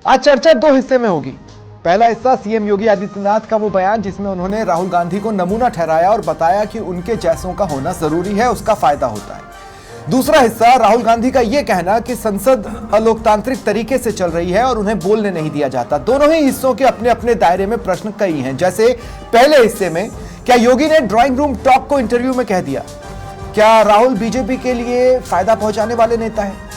आज चर्चा दो हिस्से में होगी। पहला हिस्सा सीएम योगी आदित्यनाथ का वो बयान जिसमें उन्होंने राहुल गांधी को नमूना ठहराया और बताया कि उनके जैसों का होना जरूरी है, उसका फायदा होता है। दूसरा हिस्सा राहुल गांधी का यह कहना कि संसद अलोकतांत्रिक तरीके से चल रही है और उन्हें बोलने नहीं दिया जाता। दोनों ही हिस्सों के अपने अपने दायरे में प्रश्न कई हैं। जैसे पहले हिस्से में, क्या योगी ने ड्राइंग रूम टॉक को इंटरव्यू में कह दिया? क्या राहुल बीजेपी के लिए फायदा पहुंचाने वाले नेता हैं?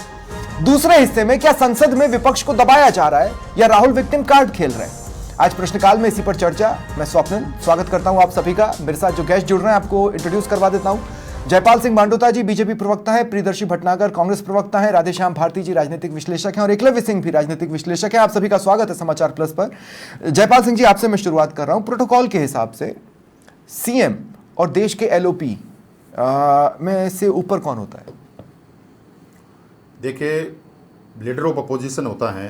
दूसरे हिस्से में, क्या संसद में विपक्ष को दबाया जा रहा है या राहुल विक्टिम कार्ड खेल रहे हैं? आज प्रश्नकाल में इसी पर चर्चा। मैं स्वप्निल स्वागत करता हूं आप सभी का। मेरे साथ जो गेस्ट जुड़ रहे हैं आपको इंट्रोड्यूस करवा देता हूं। जयपाल सिंह मांडोता जी बीजेपी प्रवक्ता है, प्रियदर्शी भटनागर कांग्रेस प्रवक्ता है, राधेश्याम भारती जी राजनीतिक विश्लेषक हैं और एकलव्य सिंह भी राजनीतिक विश्लेषक है। आप सभी का स्वागत है समाचार प्लस पर। जयपाल सिंह जी, आपसे मैं शुरुआत कर रहा हूं। प्रोटोकॉल के हिसाब से सीएम और देश के एलओपी में से ऊपर कौन होता है? देखिए, लीडर ऑफ अपोजिशन होता है।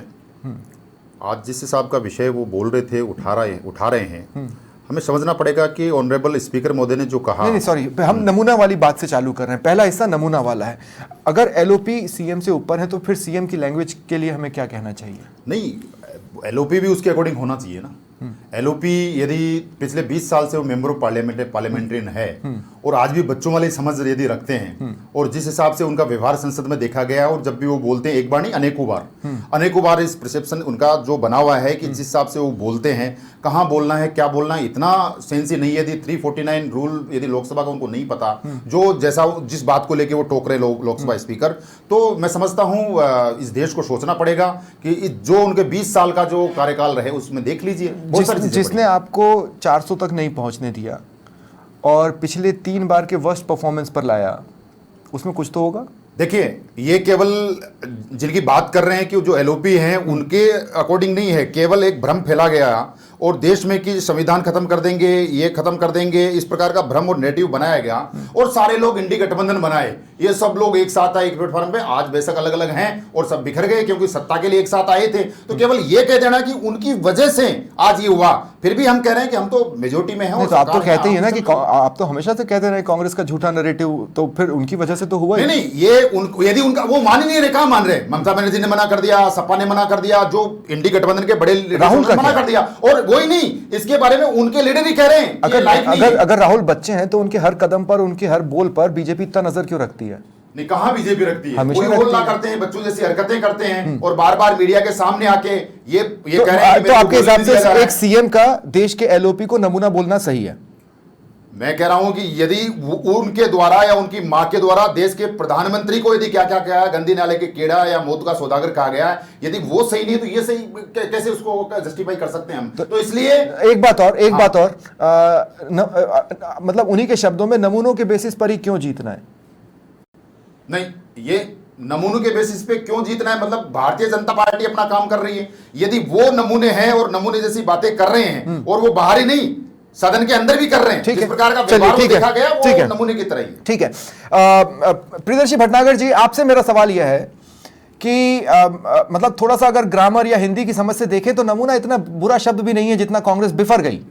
आज जिस हिसाब का विषय वो बोल रहे थे, उठा रहे हैं, हमें समझना पड़ेगा कि ऑनरेबल स्पीकर महोदय ने जो कहा। नहीं सॉरी, हम नमूना वाली बात से चालू कर रहे हैं। पहला हिस्सा नमूना वाला है। अगर एलओपी सीएम से ऊपर है तो फिर सीएम की लैंग्वेज के लिए हमें क्या कहना चाहिए? नहीं, एलओपी भी उसके अकॉर्डिंग होना चाहिए ना। एलओपी यदि पिछले 20 साल से वो मेंबर ऑफ पार्लियामेंट्रियन है और आज भी बच्चों वाली समझ यदि रखते हैं और जिस हिसाब से उनका व्यवहार संसद में देखा गया और जब भी वो बोलते हैं, एक बार नहीं अनेकों बार इस परसेप्शन उनका जो बना हुआ है कि जिस हिसाब से वो बोलते हैं, कहाँ बोलना है, क्या बोलना है, इतना सेंस ही नहीं है। यदि 349 रूल यदि लोकसभा का उनको नहीं पता, जो जैसा जिस बात को लेके वो टोक रहे लोकसभा स्पीकर, तो मैं समझता हूँ इस देश को सोचना पड़ेगा कि जो उनके 20 साल का जो कार्यकाल रहे उसमें देख लीजिए। जिसने आपको 400 तक नहीं पहुंचने दिया और पिछले 3 बार के वर्स्ट परफॉर्मेंस पर लाया, उसमें कुछ तो होगा। देखिए, ये केवल जिनकी बात कर रहे हैं कि जो एलओपी हैं उनके अकॉर्डिंग नहीं है, केवल एक भ्रम फैला गया और देश में कि संविधान खत्म कर देंगे, ये खत्म कर देंगे, इस प्रकार का भ्रम और नेरेटिव बनाया गया और सारे लोग इंडी गठबंधन बनाए। ये सब लोग एक साथ आए एक प्लेटफॉर्म पे, आज बेशक अलग अलग हैं और सब बिखर गए क्योंकि सत्ता के लिए एक साथ आए थे। तो केवल ये कह देना कि उनकी वजह से आज ये हुआ, फिर भी हम कह रहे हैं कि हम तो मेजोरिटी में हैं। तो आप तो कहते ही है ना कि आप तो हमेशा से कहते रहे कांग्रेस का झूठा नैरेटिव, तो फिर उनकी वजह से तो हुआ ही नहीं। ये यदि उनका वो मान ही नहीं रहे, कहां मान रहे? ममता बनर्जी ने मना कर दिया, सपा ने मना कर दिया, जो इंडी गठबंधन के बड़े राहुल मना कर दिया और वही नहीं, इसके बारे में उनके लीडर ही कह रहे हैं। अगर राहुल बच्चे हैं तो उनके हर कदम पर, उनके हर बोल पर बीजेपी इतना नजर क्यों रखती है? नहीं, कहां बीजेपी रखती है? कोई बोलना करते हैं, बच्चों जैसी हरकतें करते हैं और बार बार मीडिया के सामने आके ये कह रहे हैं। तो आपके हिसाब से एक सीएम का देश के एलओपी को नमूना बोलना सही है? मैं कह रहा हूं कि यदि उनके द्वारा या उनकी मां के द्वारा देश के प्रधानमंत्री को यदि क्या क्या कहा, गंदी नाले के कीड़ा या मौत का सौदागर कहा गया है, यदि वो सही नहीं तो ये सही कैसे उसको जस्टिफाई कर सकते हैं हम? तो इसलिए एक बात और मतलब उन्हीं के शब्दों में नमूनों के बेसिस पर ही क्यों जीतना है? नहीं, ये नमूनों के बेसिस पे क्यों जीतना है, मतलब भारतीय जनता पार्टी अपना काम कर रही है। यदि वो नमूने हैं और नमूने जैसी बातें कर रहे हैं और वो बाहर ही नहीं सदन के अंदर भी कर रहे हैं, ठीक है, प्रकार का व्यवहार देखा गया वो नमूने की तरह ही। ठीक है। प्रियदर्शी भटनागर जी, आपसे मेरा सवाल यह है कि मतलब थोड़ा सा अगर ग्रामर या हिंदी की समझ से देखें तो नमूना इतना बुरा शब्द भी नहीं है जितना कांग्रेस बिफर गई।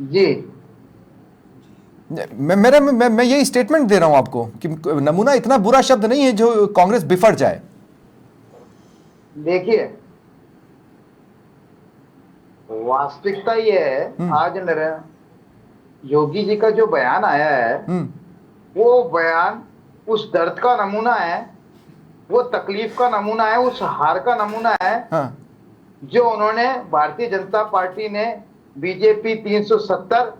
जी, मैं यही स्टेटमेंट दे रहा हूं आपको कि नमूना इतना बुरा शब्द नहीं है जो कांग्रेस बिफर जाए। देखिए, वास्तविकता ये है, आज योगी जी का जो बयान आया है वो बयान उस दर्द का नमूना है, वो तकलीफ का नमूना है, उस हार का नमूना है। हाँ। जो उन्होंने भारतीय जनता पार्टी ने बीजेपी 370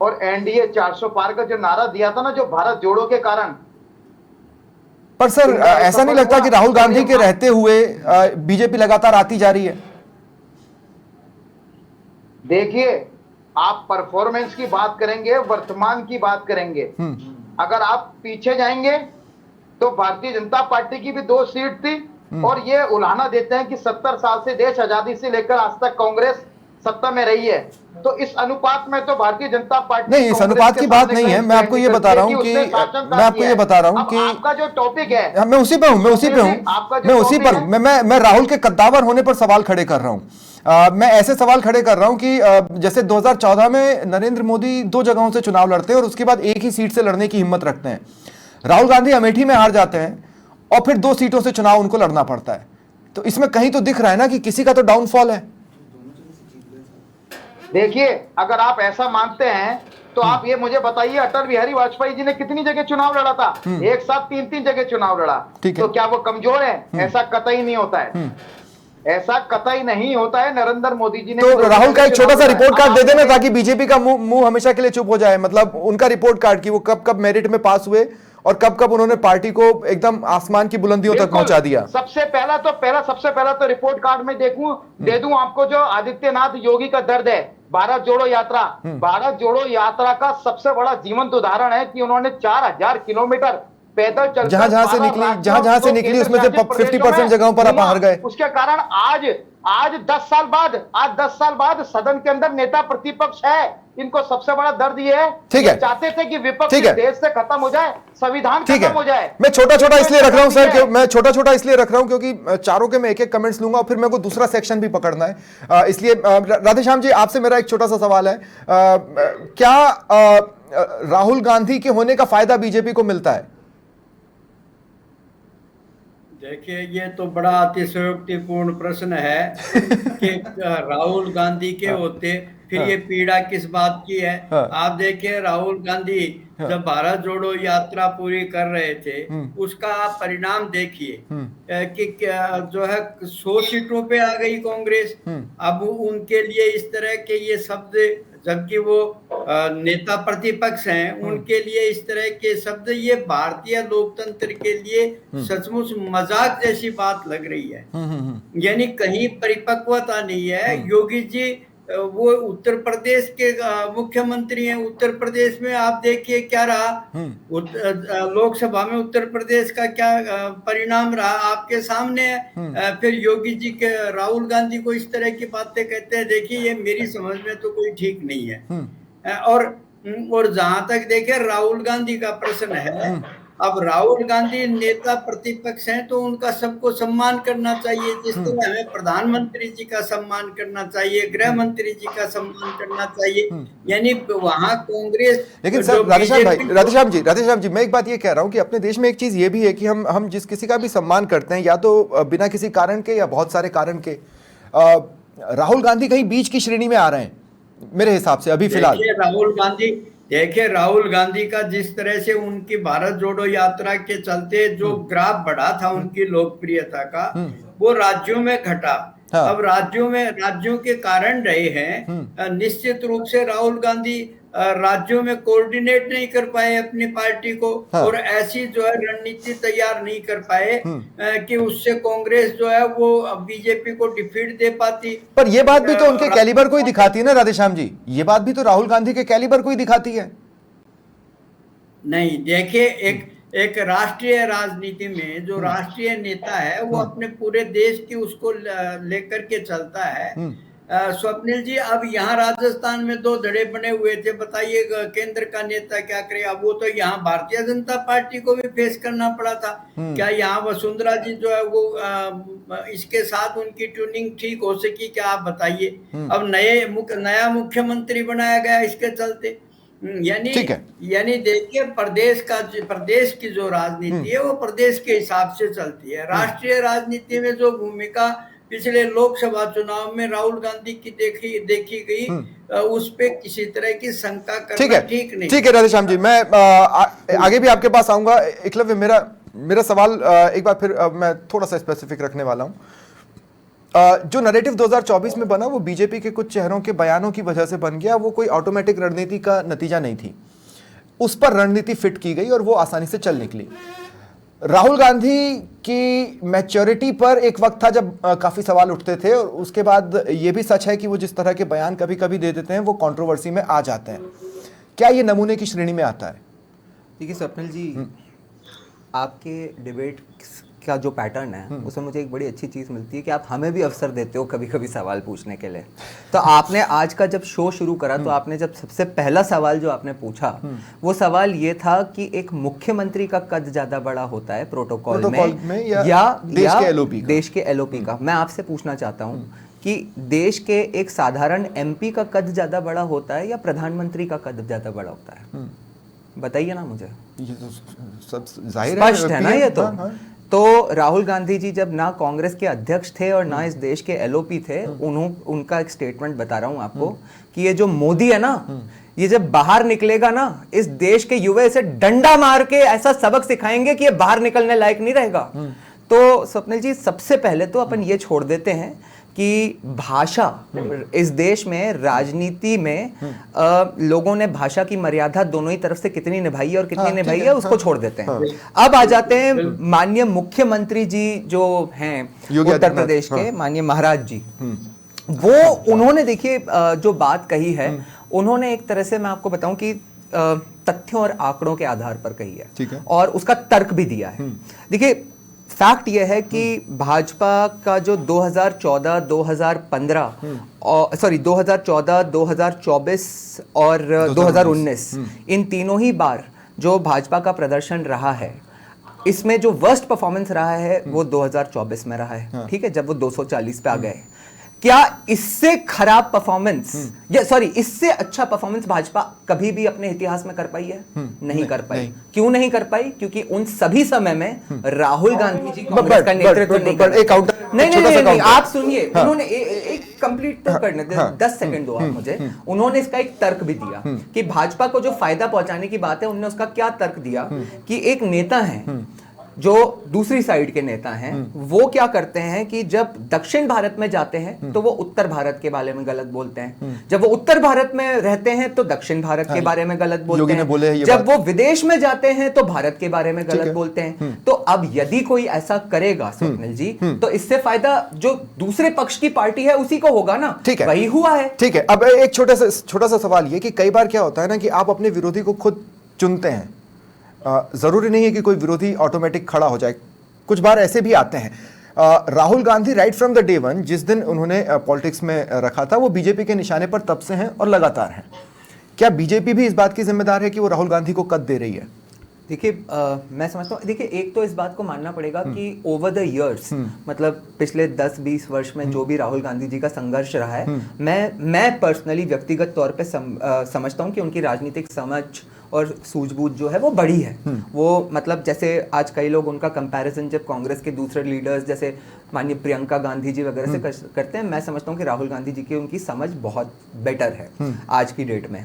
और एनडीए 400 पार का जो नारा दिया था ना, जो भारत जोड़ो के कारण। पर सर, ऐसा नहीं लगता कि राहुल गांधी के रहते हुए बीजेपी लगातार आती जा रही है? देखिए, आप परफॉर्मेंस की बात करेंगे, वर्तमान की बात करेंगे। अगर आप पीछे जाएंगे तो भारतीय जनता पार्टी की भी 2 सीट थी और ये उलाहना देते हैं कि 70 साल से देश आजादी से लेकर आज तक कांग्रेस सत्ता में रही है। तो इस अनुपात में तो भारतीय जनता पार्टी नहीं, इस अनुपात की बात नहीं है। मैं आपको ये बता रहा हूं कि आपका जो टॉपिक है, मैं उसी पर हूं। मैं राहुल के कद्दावर होने पर सवाल खड़े कर रहा हूं। मैं ऐसे सवाल खड़े कर रहा हूं कि जैसे 2014 में नरेंद्र मोदी 2 जगहों से चुनाव लड़ते हैं और उसके बाद एक ही सीट से लड़ने की हिम्मत रखते हैं। राहुल गांधी अमेठी में हार जाते हैं और फिर 2 सीटों से चुनाव उनको लड़ना पड़ता है। तो इसमें कहीं तो दिख रहा है ना कि किसी का तो डाउनफॉल है। देखिए, अगर आप ऐसा मानते हैं तो आप ये मुझे बताइए, अटल बिहारी वाजपेयी जी ने कितनी जगह चुनाव लड़ा था? एक साथ 3-3 जगह चुनाव लड़ा। ठीक है। तो क्या वो कमजोर है? ऐसा कतई नहीं होता है, ऐसा कतई नहीं होता है। नरेंद्र मोदी जी ने तो राहुल का एक छोटा सा रिपोर्ट कार्ड दे देना ताकि बीजेपी का मुंह हमेशा के लिए चुप हो जाए। मतलब उनका रिपोर्ट कार्ड की वो कब कब मेरिट में पास हुए और कब कब उन्होंने पार्टी को एकदम आसमान की बुलंदियों तक पहुंचा दिया। सबसे पहला तो रिपोर्ट कार्ड में दे दूं आपको, जो आदित्यनाथ योगी का दर्द है, भारत जोड़ो यात्रा। भारत जोड़ो यात्रा का सबसे बड़ा जीवंत उदाहरण है कि उन्होंने 4000 किलोमीटर पैदल चल जहां से निकली उसमें से 50% जगहों पर आप हार गए। उसके कारण आज 10 साल बाद सदन के अंदर नेता प्रतिपक्ष है। इनको सबसे बड़ा दर्द ये है, ठीक है, चाहते थे कि विपक्ष देश से खत्म हो जाए, संविधान खत्म हो जाए। मैं छोटा छोटा इसलिए रख रहा हूं सर, मैं छोटा छोटा इसलिए रख रहा हूं क्योंकि चारों के मैं एक एक कमेंट्स लूंगा और फिर मेरे को दूसरा सेक्शन भी पकड़ना है। इसलिए राधेश्याम जी, आपसे मेरा एक छोटा सा सवाल है, क्या राहुल गांधी के होने का फायदा बीजेपी को मिलता है? देखिए, ये तो बड़ा अतिशयोक्तिपूर्ण प्रश्न है कि राहुल गांधी के होते फिर ये पीड़ा किस बात की है। आप देखिए, राहुल गांधी जब भारत जोड़ो यात्रा पूरी कर रहे थे, उसका आप परिणाम देखिए कि जो है 100 सीटों पे आ गई कांग्रेस। अब उनके लिए इस तरह के ये शब्द, जबकि वो नेता प्रतिपक्ष हैं, उनके लिए इस तरह के शब्द, ये भारतीय लोकतंत्र के लिए सचमुच मजाक जैसी बात लग रही है। यानी कहीं परिपक्वता नहीं है। योगी जी वो उत्तर प्रदेश के मुख्यमंत्री हैं। उत्तर प्रदेश में आप देखिए क्या रहा, लोकसभा में उत्तर प्रदेश का क्या परिणाम रहा, आपके सामने है। फिर योगी जी के राहुल गांधी को इस तरह की बातें कहते हैं। देखिए, ये मेरी समझ में तो कोई ठीक नहीं है। और जहां तक देखे राहुल गांधी का प्रश्न है, अब राहुल गांधी नेता प्रतिपक्ष हैं तो उनका सबको सम्मान करना चाहिए, जिस तरह हमें प्रधानमंत्री जी का सम्मान करना चाहिए, गृह मंत्री जी का सम्मान करना चाहिए। यानी वहां कांग्रेस। लेकिन सर राधेश्याम जी, मैं एक बात ये कह रहा हूं कि अपने देश में एक चीज ये भी है कि हम जिस किसी का भी सम्मान करते हैं, या तो बिना किसी कारण के या बहुत सारे कारण के, राहुल गांधी कहीं बीच की श्रेणी में आ रहे हैं मेरे हिसाब से अभी फिलहाल। देखिए, राहुल गांधी का जिस तरह से उनकी भारत जोड़ो यात्रा के चलते जो ग्राफ बढ़ा था उनकी लोकप्रियता का, वो राज्यों में घटा। अब राज्यों के कारण रहे हैं। निश्चित रूप से राहुल गांधी राज्यों में कोऑर्डिनेट नहीं कर पाए अपनी पार्टी को, और ऐसी जो है रणनीति तैयार नहीं कर पाए कि उससे कांग्रेस जो है वो बीजेपी को डिफीट दे पाती। पर ये बात भी तो उनके कैलिबर को ही दिखाती है ना राधेश्याम जी, ये बात भी तो राहुल गांधी के कैलिबर को ही दिखाती है। नहीं, देखिए, एक राष्ट्रीय राजनीति में जो राष्ट्रीय नेता है वो अपने पूरे देश की उसको लेकर के चलता है। स्वप्निल जी, अब यहाँ राजस्थान में 2 धड़े बने हुए थे, बताइए केंद्र का नेता क्या करे। अब वो तो यहाँ भारतीय जनता पार्टी को भी फेस करना पड़ा था। क्या यहाँ वसुंधरा जी जो है वो इसके साथ उनकी ट्यूनिंग ठीक हो सकी? क्या आप बताइए। अब नया मुख्यमंत्री बनाया गया इसके चलते। यानी देखिए, प्रदेश की जो राजनीति है वो प्रदेश के हिसाब से चलती है। राष्ट्रीय राजनीति में जो भूमिका पिछले लोकसभा चुनाव में राहुल गांधी की देखी गई, उस पे किसी तरह की शंका करना ठीक नहीं। ठीक है राधेश्याम जी, मैं आगे भी आपके पास आऊंगा। एकलव्य, मेरा सवाल एक बार फिर मैं थोड़ा सा स्पेसिफिक रखने वाला हूं। जो नैरेटिव 2024 में बना वो बीजेपी के कुछ चेहरों के बयानों की वजह से बन गया, वो कोई ऑटोमेटिक रणनीति का नतीजा नहीं थी। उस पर रणनीति फिट की गई और वो आसानी से चल निकली। राहुल गांधी की मैच्योरिटी पर एक वक्त था जब काफी सवाल उठते थे, और उसके बाद ये भी सच है कि वो जिस तरह के बयान कभी कभी दे देते हैं वो कंट्रोवर्सी में आ जाते हैं। क्या ये नमूने की श्रेणी में आता है? देखिए स्वप्निल जी, आपके डिबेट का जो पैटर्न है उसमें मुझे एक बड़ी अच्छी चीज़ मिलती है कि आप हमें भी अवसर देते हो कभी कभी सवाल पूछने के लिए। तो आपने आज का जब शो शुरू करा तो आपने जब सबसे पहला सवाल जो आपने पूछा वो सवाल ये था कि एक मुख्यमंत्री का कद ज़्यादा बड़ा होता है प्रोटोकॉल में या देश के एलओपी का। मैं आपसे पूछना चाहता हूँ कि देश के एक साधारण एमपी का कद ज़्यादा बड़ा होता है या प्रधानमंत्री का कद ज़्यादा बड़ा होता है? बताइए ना मुझे। ये तो सब जाहिर स्पष्ट है ना ये तो। तो राहुल गांधी जी जब ना कांग्रेस के अध्यक्ष थे और ना इस देश के एलओपी थे, उनका एक स्टेटमेंट बता रहा हूं आपको कि ये जो मोदी है ना, ये जब बाहर निकलेगा ना, इस देश के युवा इसे डंडा मार के ऐसा सबक सिखाएंगे कि ये बाहर निकलने लायक नहीं रहेगा। तो स्वप्निल जी, सबसे पहले तो अपन ये छोड़ देते हैं कि भाषा इस देश में, राजनीति में लोगों ने भाषा की मर्यादा दोनों ही तरफ से कितनी निभाई है और कितनी निभाई है, उसको छोड़ देते हैं। अब आ जाते हैं माननीय मुख्यमंत्री जी जो हैं उत्तर प्रदेश के, माननीय महाराज जी, वो उन्होंने देखिए जो बात कही है, उन्होंने एक तरह से मैं आपको बताऊं कि तथ्यों और आंकड़ों के आधार पर कही है, ठीक है, और उसका तर्क भी दिया है। देखिए, फैक्ट यह है कि भाजपा का जो 2014, 2015 और 2014, 2024 और 2019 इन तीनों ही बार जो भाजपा का प्रदर्शन रहा है, इसमें जो वर्स्ट परफॉर्मेंस रहा है वो 2024 में रहा है। ठीक है, जब वो 240 पे आ गए। क्या इससे खराब परफॉर्मेंस या सॉरी इससे अच्छा परफॉर्मेंस भाजपा कभी भी अपने इतिहास में कर पाई है? नहीं कर पाई। क्यों नहीं कर पाई? क्योंकि उन सभी समय में राहुल गांधी जी कांग्रेस का नेतृत्व नहीं कर रहे। नहीं, आप सुनिए, उन्होंने एक कंप्लीट तो करने दे, 10 सेकंड दो आप मुझे। उन्होंने इसका एक तर्क भी दिया कि भाजपा को जो फायदा पहुंचाने की बात है, उन्होंने उसका क्या तर्क दिया कि एक नेता है जो दूसरी साइड के नेता हैं, वो क्या करते हैं कि जब दक्षिण भारत में जाते हैं तो वो उत्तर भारत के बारे में गलत बोलते हैं, जब वो उत्तर भारत में रहते हैं तो दक्षिण भारत के बारे में गलत बोलते हैं, जब वो विदेश में जाते हैं तो भारत के बारे में गलत बोलते हैं। तो अब यदि कोई ऐसा करेगा स्वप्निल जी, तो इससे फायदा जो दूसरे पक्ष की पार्टी है उसी को होगा ना। ठीक है, वही हुआ है। ठीक है, अब एक छोटा सा सवाल ये कि कई बार क्या होता है ना कि आप अपने विरोधी को खुद चुनते हैं, जरूरी नहीं है कि कोई विरोधी ऑटोमेटिक खड़ा हो जाए, कुछ बार ऐसे भी आते हैं। Rahul Gandhi right from the day one, जिस दिन उन्होंने पॉलिटिक्स में रखा था, वो बीजेपी के निशाने पर तब से हैं और लगातार हैं। क्या बीजेपी भी इस बात की जिम्मेदार है कि वो राहुल गांधी को कद दे रही है? देखिए, मैं समझता हूँ, देखिए एक तो इस बात को मानना पड़ेगा कि ओवर द इयर्स, मतलब पिछले 10-20 वर्ष में जो भी राहुल गांधी जी का संघर्ष रहा है, मैं पर्सनली व्यक्तिगत तौर पे समझता हूँ कि उनकी राजनीतिक समझ और सूझबूझ जो है वो बड़ी है। वो मतलब जैसे आज कई लोग उनका कंपैरिजन जब कांग्रेस के दूसरे लीडर्स जैसे माननीय प्रियंका गांधी जी वगैरह से करते हैं, मैं समझता हूँ कि राहुल गांधी जी की उनकी समझ बहुत बेटर है आज की डेट में,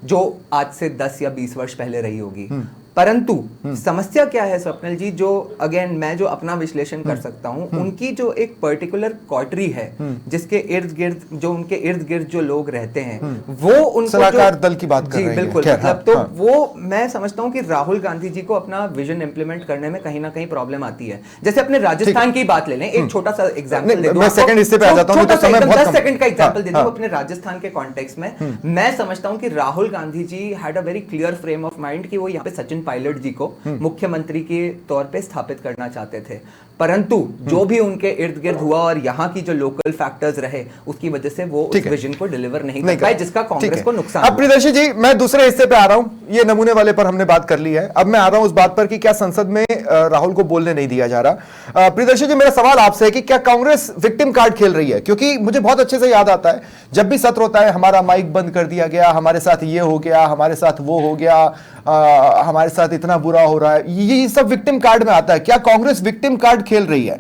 जो आज से 10 या 20 वर्ष पहले रही होगी। परंतु समस्या क्या है स्वप्निल जी, जो अगेन मैं जो अपना विश्लेषण कर सकता हूँ, उनकी जो एक पर्टिकुलर कॉटरी है जिसके इर्द गिर्द, जो उनके इर्द गिर्द जो लोग रहते हैं, वो उनको सलाहकार दल की बात कर रहे हैं। बिल्कुल, मतलब तो वो मैं समझता हूँ कि राहुल गांधी जी को अपना विजन इंप्लीमेंट करने में कहीं ना कहीं प्रॉब्लम आती है। जैसे अपने राजस्थान की बात ले लें, एक छोटा सा एग्जाम्पल दे दूं, मैं सेकंड इससे पे आ जाता हूं, तो समय बहुत 10 सेकंड का एग्जाम्पल दे दूं अपने राजस्थान के कॉन्टेक्स्ट में। मैं समझता हूं कि Rahul Gandhi ji had a very clear frame of mind कि वो यहाँ पे सचिन पायलट जी को मुख्यमंत्री के तौर पे स्थापित करना चाहते थे, परंतु जो भी उनके इर्द गिर्द हुआ और यहाँ की जो लोकल फैक्टर्स रहे, उसकी वजह से वो उस विजन को डिलीवर नहीं कर पाए, जिसका कांग्रेस को नुकसान। अब प्रियदर्शी जी, मैं दूसरे हिस्से पे आ रहा हूं, ये नमूने वाले पर हमने बात कर ली है, अब मैं आ रहा हूं उस बात पर कि क्या संसद में राहुल को बोलने नहीं दिया जा रहा। प्रियदर्शी जी, मेरा सवाल आपसे है कि क्या कांग्रेस विक्टिम कार्ड खेल रही है? क्योंकि मुझे बहुत अच्छे से याद आता है, जब भी सत्र होता है, हमारा माइक बंद कर दिया गया, हमारे साथ ये हो गया, हमारे साथ वो हो गया, हमारे साथ इतना बुरा हो रहा है, ये सब विक्टिम कार्ड में आता है। क्या कांग्रेस विक्टिम कार्ड खेल रही है?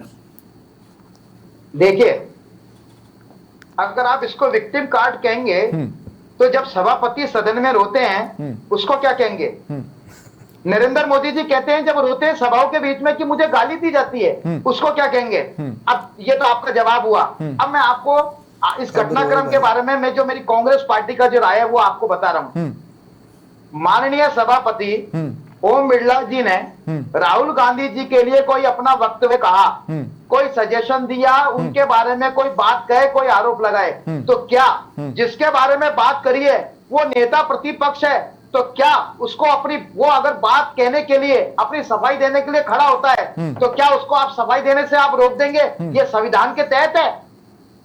देखिए, अगर आप इसको विक्टिम कार्ड कहेंगे तो जब सभापति सदन में रोते हैं उसको क्या कहेंगे? नरेंद्र मोदी जी कहते हैं जब रोते हैं सभाओं के बीच में कि मुझे गाली दी जाती है, उसको क्या कहेंगे? अब ये तो आपका जवाब हुआ। अब मैं आपको इस घटनाक्रम के बारे में, मैं जो मेरी कांग्रेस पार्टी का जो राय है वो आपको बता रहा हूं। माननीय सभापति ओम बिरला जी ने राहुल गांधी जी के लिए कोई अपना वक्तव्य कहा, कोई सजेशन दिया, उनके बारे में कोई बात कहे, कोई आरोप लगाए, तो क्या जिसके बारे में बात करी है वो नेता प्रतिपक्ष है, तो क्या उसको अपनी, वो अगर बात कहने के लिए, अपनी सफाई देने के लिए खड़ा होता है, तो क्या उसको आप सफाई देने से आप रोक देंगे? ये संविधान के तहत है,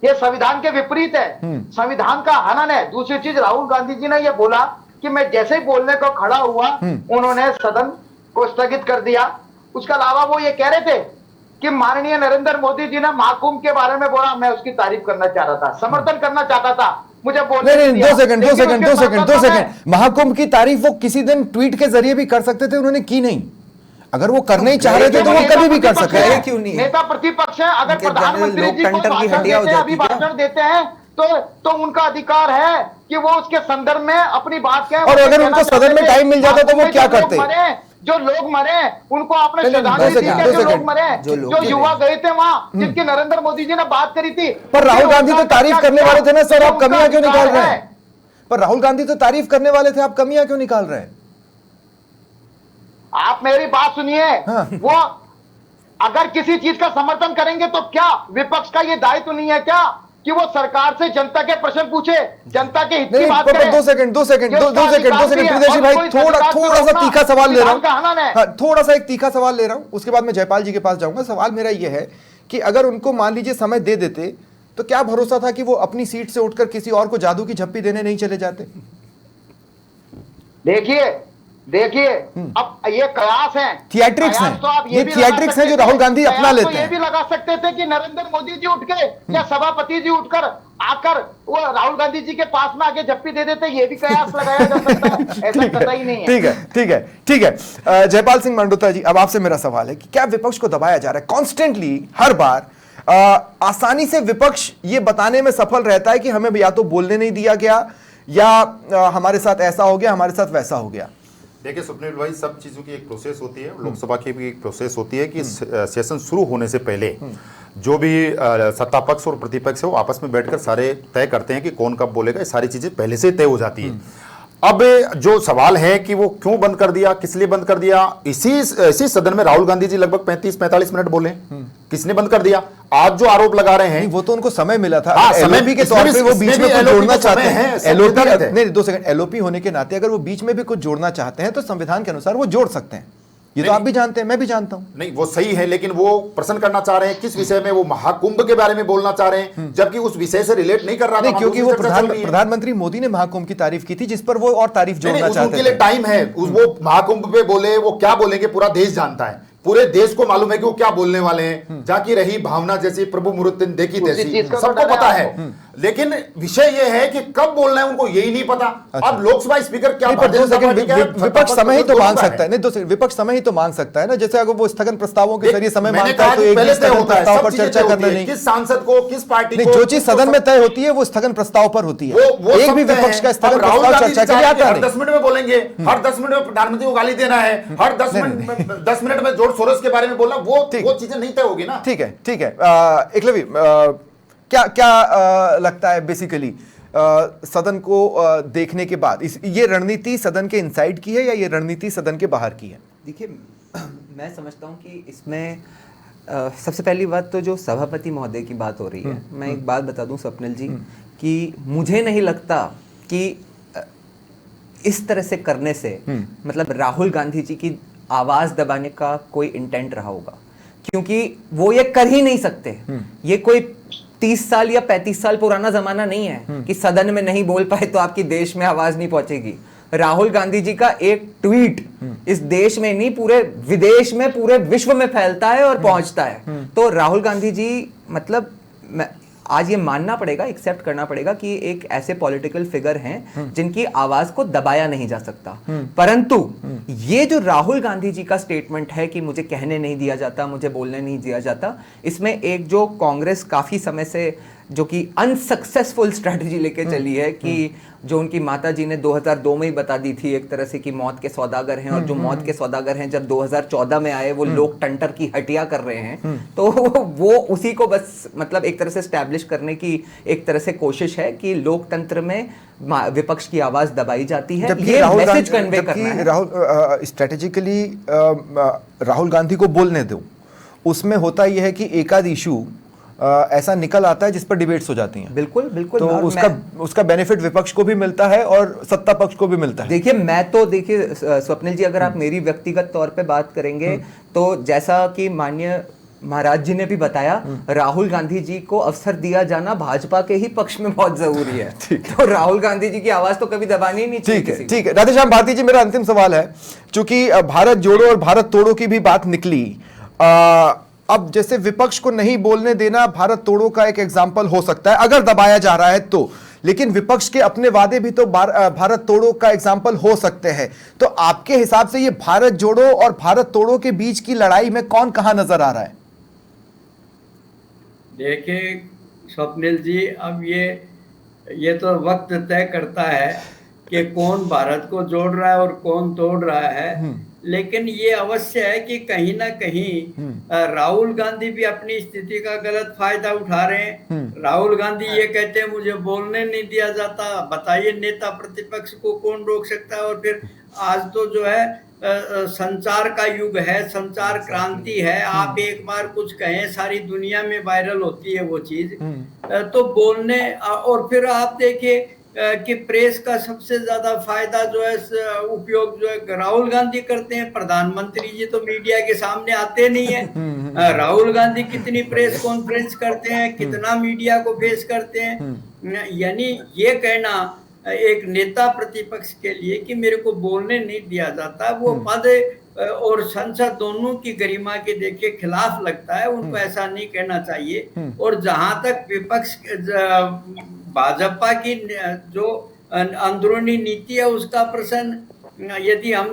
ये संविधान के विपरीत है, संविधान का हनन है। दूसरी चीज, राहुल गांधी जी ने यह बोला कि मैं जैसे ही बोलने को खड़ा हुआ उन्होंने सदन को स्थगित कर दिया। उसके अलावा वो ये कह रहे थे कि माननीय नरेंद्र मोदी जी ने महाकुंभ के बारे में बोला, मैं उसकी तारीफ करना चाहता था, समर्थन करना चाहता था, मुझे बोलने नहीं, 2 सेकंड। महाकुंभ की तारीफ वो किसी दिन ट्वीट के जरिए भी कर सकते थे, उन्होंने की नहीं। अगर वो करने ही चाह रहे थे तो वो कभी भी कर सकते है। हैं। क्यों नहीं? नेता प्रतिपक्ष है, अगर उनके प्रधानमंत्री जी को लोकतंत्र की भाषण हड्डियां हो देते हैं, जाती अभी क्या? भाषण देते हैं तो उनका अधिकार है कि वो उसके संदर्भ में अपनी बात कहें। और अगर उनको सदन में टाइम मिल जाता तो वो क्या करते? जो लोग मरे उनको आपने नहीं, श्रद्धांजलि दी क्या? जो लोग मरे, जो लोग जो गिरे। युवा गए थे वहां, जिनकी नरेंद्र मोदी जी ने बात करी थी। पर राहुल गांधी तो तारीफ करने वाले थे ना सर, आप उनका कमियां क्यों निकाल रहे अधिकार हैं? पर राहुल गांधी तो तारीफ करने वाले थे, आप कमियां क्यों निकाल रहे हैं? आप मेरी बात सुनिए। हाँ। वो अगर किसी चीज का समर्थन करेंगे तो क्या विपक्ष का ये दायित्व नहीं है क्या कि वो सरकार से जनता के प्रश्न पूछे, जनता के हित की नहीं, बात पर करे? दो सेकंड प्रियदर्शी भाई, थोड़ा सा तीखा सवाल ले रहा हूं। हाँ, थोड़ा सा एक तीखा सवाल ले रहा हूं, उसके बाद मैं जयपाल जी के पास जाऊंगा। सवाल मेरा ये है कि अगर उनको मान लीजिए समय दे देते तो क्या भरोसा था कि वो अपनी सीट से उठकर किसी और को जादू की झप्पी देने नहीं चले जाते? देखिए अब ये कयास है, थिएट्रिक्स कयास हैं। तो आप ये भी थिएट्रिक्स लगा हैं जो सकते राहुल थे। गांधी अपना कयास लेते तो हैं। ये भी लगा सकते थे कि नरेंद्र मोदी जी उठ के या सभापति जी उठकर आकर वो राहुल गांधी जी के पास में आके झप्पी दे देते। ये भी कयास लगाया जा सकता है, ऐसा कतई नहीं है। ठीक है। जयपाल सिंह मंडोता जी, अब आपसे मेरा सवाल है कि क्या विपक्ष को दबाया जा रहा है कॉन्स्टेंटली? हर बार आसानी से विपक्ष ये बताने में सफल रहता है कि हमें या तो बोलने नहीं दिया गया या हमारे साथ ऐसा हो गया, हमारे साथ वैसा हो गया। देखिए स्वप्निल भाई, सब चीज़ों की एक प्रोसेस होती है, लोकसभा की भी एक प्रोसेस होती है कि सेशन शुरू होने से पहले जो भी सत्ता पक्ष और प्रतिपक्ष है वो आपस में बैठकर सारे तय करते हैं कि कौन कब बोलेगा। ये सारी चीज़ें पहले से तय हो जाती है। अब जो सवाल है कि वो क्यों बंद कर दिया, किस लिए बंद कर दिया, इसी सदन में राहुल गांधी जी लगभग 35-45 मिनट बोले, किसने बंद कर दिया? आज जो आरोप लगा रहे हैं, वो तो उनको समय मिला था। हाँ, एलओपी के तौर पे वो बीच में कुछ जोड़ना चाहते हैं। एलओपी है। नहीं, 2 सेकंड, एलओपी होने के नाते अगर वो बीच में भी कुछ जोड़ना चाहते हैं तो संविधान के अनुसार वो जोड़ सकते हैं। ये तो आप भी जानते हैं, मैं भी जानता हूं। नहीं, वो सही है, लेकिन वो प्रश्न करना चाह रहे हैं किस विषय में? वो महाकुंभ के बारे में बोलना चाह रहे हैं, जबकि उस विषय से रिलेट नहीं कर रहा नहीं, था। क्योंकि वो प्रधानमंत्री मोदी ने महाकुंभ की तारीफ की थी, जिस पर वो और तारीफ जोड़ना चाहते थे। उनके लिए टाइम है, वो महाकुंभ पे बोले, वो क्या बोलेंगे पूरा देश जानता है। पूरे देश को मालूम है कि वो क्या बोलने वाले हैं। जाकी रही भावना जैसी, प्रभु मुहूर्त देखी तैसी, सबको पता है। लेकिन विषय ये है कि कब बोलना है उनको यही नहीं पता। अब लोकसभा स्पीकर क्या, विपक्ष समय ही तो मांग सकता है। नहीं, विपक्ष समय ही तो मांग सकता है ना। जैसे अगर वो स्थगन प्रस्तावों के जरिए समय मांगता है तो एक भी स्थगन प्रस्ताव पर चर्चा करना नहीं, किस सांसद को, किस पार्टी को, जो चीज सदन में तय होती है वो स्थगन प्रस्ताव पर होती है। एक भी विपक्ष का स्थगन प्रस्ताव चर्चा के लिए आता नहीं। 10 मिनट में बोलेंगे, हर 10 मिनट में प्रधानमंत्री को गाली देना है, हर 10 मिनट में जॉर्ज सोरोस के बारे में बोलना, वो चीजें नहीं तय होगी ना। ठीक है। एकलव्य, क्या लगता है बेसिकली सदन को देखने के बाद ये रणनीति सदन के इनसाइड की है या ये रणनीति सदन के बाहर की है? देखिए, मैं समझता हूँ कि इसमें सबसे पहली बात तो जो सभापति महोदय की बात हो रही है, मैं एक बात बता दूं स्वप्निल जी कि मुझे नहीं लगता कि इस तरह से करने से मतलब राहुल गांधी जी की आवाज दबाने का कोई इंटेंट रहा होगा, क्योंकि वो ये कर ही नहीं सकते। ये कोई 30 साल या 35 साल पुराना जमाना नहीं है कि सदन में नहीं बोल पाए तो आपकी देश में आवाज नहीं पहुंचेगी। राहुल गांधी जी का एक ट्वीट इस देश में नहीं, पूरे विदेश में, पूरे विश्व में फैलता है और पहुंचता है। तो राहुल गांधी जी मतलब आज ये मानना पड़ेगा, एक्सेप्ट करना पड़ेगा कि एक ऐसे पॉलिटिकल फिगर हैं जिनकी आवाज को दबाया नहीं जा सकता। परंतु ये जो राहुल गांधी जी का स्टेटमेंट है कि मुझे कहने नहीं दिया जाता, मुझे बोलने नहीं दिया जाता, इसमें एक जो कांग्रेस काफी समय से जो कि अनसक्सेसफुल स्ट्रैटेजी लेके चली है कि जो उनकी माता जी ने 2002 में ही बता दी थी एक तरह से कि मौत के सौदागर हैं, और जो मौत के सौदागर हैं जब 2014 में आए वो लोग टंटर की हटिया कर रहे हैं, तो वो उसी को बस मतलब एक तरह से स्टैब्लिश करने की एक तरह से कोशिश है कि लोकतंत्र में विपक्ष की आवाज दबाई जाती है। ये मैसेज कन्वे करना है। राहुल स्ट्रेटेजिकली राहुल गांधी को बोलने दो, उसमें होता यह है कि एकाध इशू ऐसा निकल आता है जिस पर डिबेट्स हो जाती हैं। बिल्कुल बिल्कुल। तो उसका बेनिफिट विपक्ष को भी मिलता है और सत्ता पक्ष को भी मिलता है। देखिए, मैं तो देखिए स्वप्निल जी, अगर आप मेरी व्यक्तिगत तौर पे बात करेंगे तो जैसा कि माननीय महाराज जी ने भी बताया, राहुल गांधी जी को अवसर दिया जाना भाजपा के ही पक्ष में बहुत जरूरी है। तो राहुल गांधी जी की आवाज तो कभी दबानी नहीं चाहिए। ठीक है। राधेश्याम भारती जी, मेरा अंतिम सवाल है, चूंकि भारत जोड़ो और भारत तोड़ो की भी बात निकली, अब जैसे विपक्ष को नहीं बोलने देना भारत तोड़ो का एक एग्जाम्पल हो सकता है अगर दबाया जा रहा है तो, लेकिन विपक्ष के अपने वादे भी तो भारत तोड़ो का एग्जाम्पल हो सकते हैं। तो आपके हिसाब से ये भारत जोड़ो और भारत तोड़ो के बीच की लड़ाई में कौन कहां नजर आ रहा है? देखिए स्वप्निल जी, अब ये तो वक्त तय करता है कि कौन भारत को जोड़ रहा है और कौन तोड़ रहा है। लेकिन ये अवश्य है कि कहीं ना कहीं राहुल गांधी भी अपनी स्थिति का गलत फायदा उठा रहे हैं। राहुल गांधी ये कहते हैं मुझे बोलने नहीं दिया जाता। बताइए नेता प्रतिपक्ष को कौन रोक सकता है? और फिर आज तो जो है संचार का युग है, संचार क्रांति है। आप एक बार कुछ कहें सारी दुनिया में वायरल होती है वो चीज। तो बोलने और फिर आप देखिए कि प्रेस का सबसे ज्यादा फायदा जो है उपयोग जो है राहुल गांधी करते हैं। प्रधानमंत्री जी तो मीडिया के सामने आते नहीं है। राहुल गांधी कितनी प्रेस कॉन्फ्रेंस करते हैं, कितना मीडिया को फेस करते हैं। यानी ये कहना एक नेता प्रतिपक्ष के लिए कि मेरे को बोलने नहीं दिया जाता, वो पद और संसद दोनों की गरिमा के देखिए खिलाफ लगता है। उनको ऐसा नहीं कहना चाहिए। और जहां तक विपक्ष भाजपा की जो अंदरूनी नीति है उसका प्रश्न, यदि हम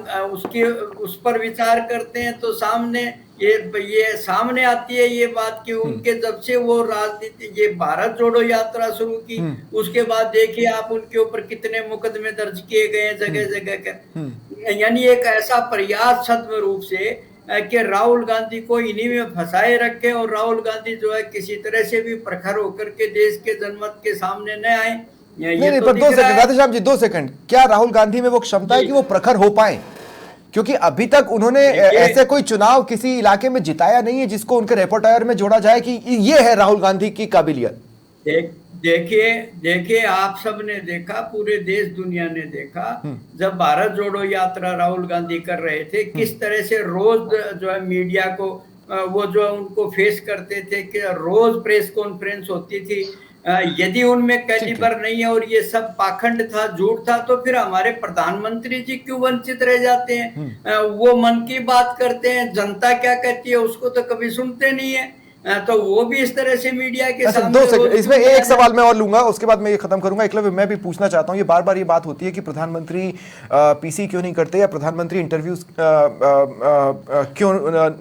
उस पर विचार करते हैं तो सामने ये सामने आती है ये बात कि उनके जब से वो राजनीति ये भारत जोड़ो यात्रा शुरू की उसके बाद देखिए आप उनके ऊपर कितने मुकदमे दर्ज किए गए हैं जगह जगह कर। यानी एक ऐसा प्रयास छद्म रूप से कि राहुल गांधी को इन्हीं में फंसाए रखे और राहुल गांधी जो है किसी तरह से भी प्रखर होकर के देश के जनमत के सामने न आए। नहीं, पर 2 सेकंड राधेश्याम जी, 2 सेकंड, क्या राहुल गांधी में वो क्षमता है कि वो प्रखर हो पाए? क्योंकि अभी तक उन्होंने ऐसे कोई चुनाव किसी इलाके में जिताया नहीं है जिसको उनके रेपर्टोयर में जोड़ा जाए कि ये है राहुल गांधी की काबिलियत। देखिए आप सब ने देखा, पूरे देश दुनिया ने देखा, जब भारत जोड़ो यात्रा राहुल गांधी कर रहे थे किस तरह से रोज जो है मीडिया को वो जो उनको फेस करते थे कि रोज प्रेस कॉन्फ्रेंस होती थी। यदि उनमें कैलिबर नहीं है और ये सब पाखंड था, झूठ था, तो फिर हमारे प्रधानमंत्री जी क्यों वंचित रह जाते हैं? वो मन की बात करते हैं, जनता क्या कहती है उसको तो कभी सुनते नहीं है। तो वो भी इस तरह से मीडिया के सामने। 2 सेकंड, इसमें एक सवाल मैं और लूंगा, उसके बाद मैं ये खत्म करूंगा। एकलव्य, मैं भी पूछना चाहता हूं, ये बार बार ये बात होती है कि प्रधानमंत्री पीसी क्यों नहीं करते या प्रधानमंत्री इंटरव्यूज क्यों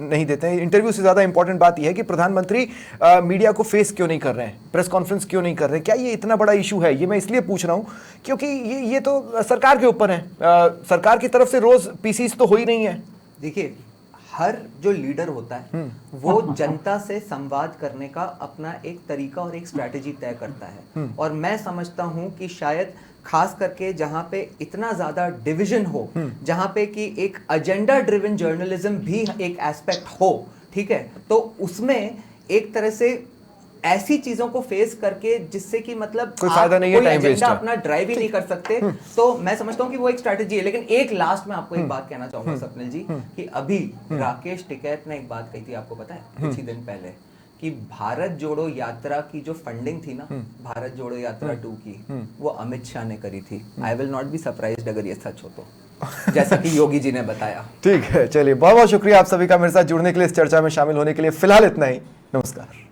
नहीं देते हैं। इंटरव्यू से ज्यादा इंपॉर्टेंट बात यह है कि प्रधानमंत्री मीडिया को फेस क्यों नहीं कर रहे हैं, प्रेस कॉन्फ्रेंस क्यों नहीं कर रहे हैं। क्या ये इतना बड़ा इशू है? ये मैं इसलिए पूछ रहा हूं क्योंकि ये तो सरकार के ऊपर है। सरकार की तरफ से रोज पीसी तो हो ही नहीं है। देखिए, हर जो लीडर होता है वो जनता से संवाद करने का अपना एक तरीका और एक स्ट्रैटेजी तय करता है। और मैं समझता हूं कि शायद खास करके जहां पे इतना ज्यादा डिवीजन हो, जहां पे कि एक एजेंडा ड्रिवन जर्नलिज्म भी एक एस्पेक्ट हो, ठीक है, तो उसमें एक तरह से ऐसी चीजों को फेस करके जिससे कि मतलब कोई फायदा नहीं है, टाइम वेस्ट है, अपना ड्राइव ही नहीं कर सकते। तो मैं समझता हूं कि वो एक स्ट्रैटेजी है। लेकिन एक लास्ट में आपको एक बात कहना चाहूंगा स्वप्निल जी कि अभी राकेश टिकैत ने एक बात कही थी, आपको पता है, कुछ ही दिन पहले, कि भारत जोड़ो यात्रा की जो फंडिंग थी ना, भारत जोड़ो यात्रा 2 की, वो अमित शाह ने करी थी। I will not be surprised अगर ये सच हो तो, जैसा कि योगी जी ने बताया। ठीक है, चलिए, बहुत बहुत शुक्रिया आप सभी का मेरे साथ जुड़ने के लिए, इस चर्चा में शामिल होने के लिए। फिलहाल इतना ही, नमस्कार।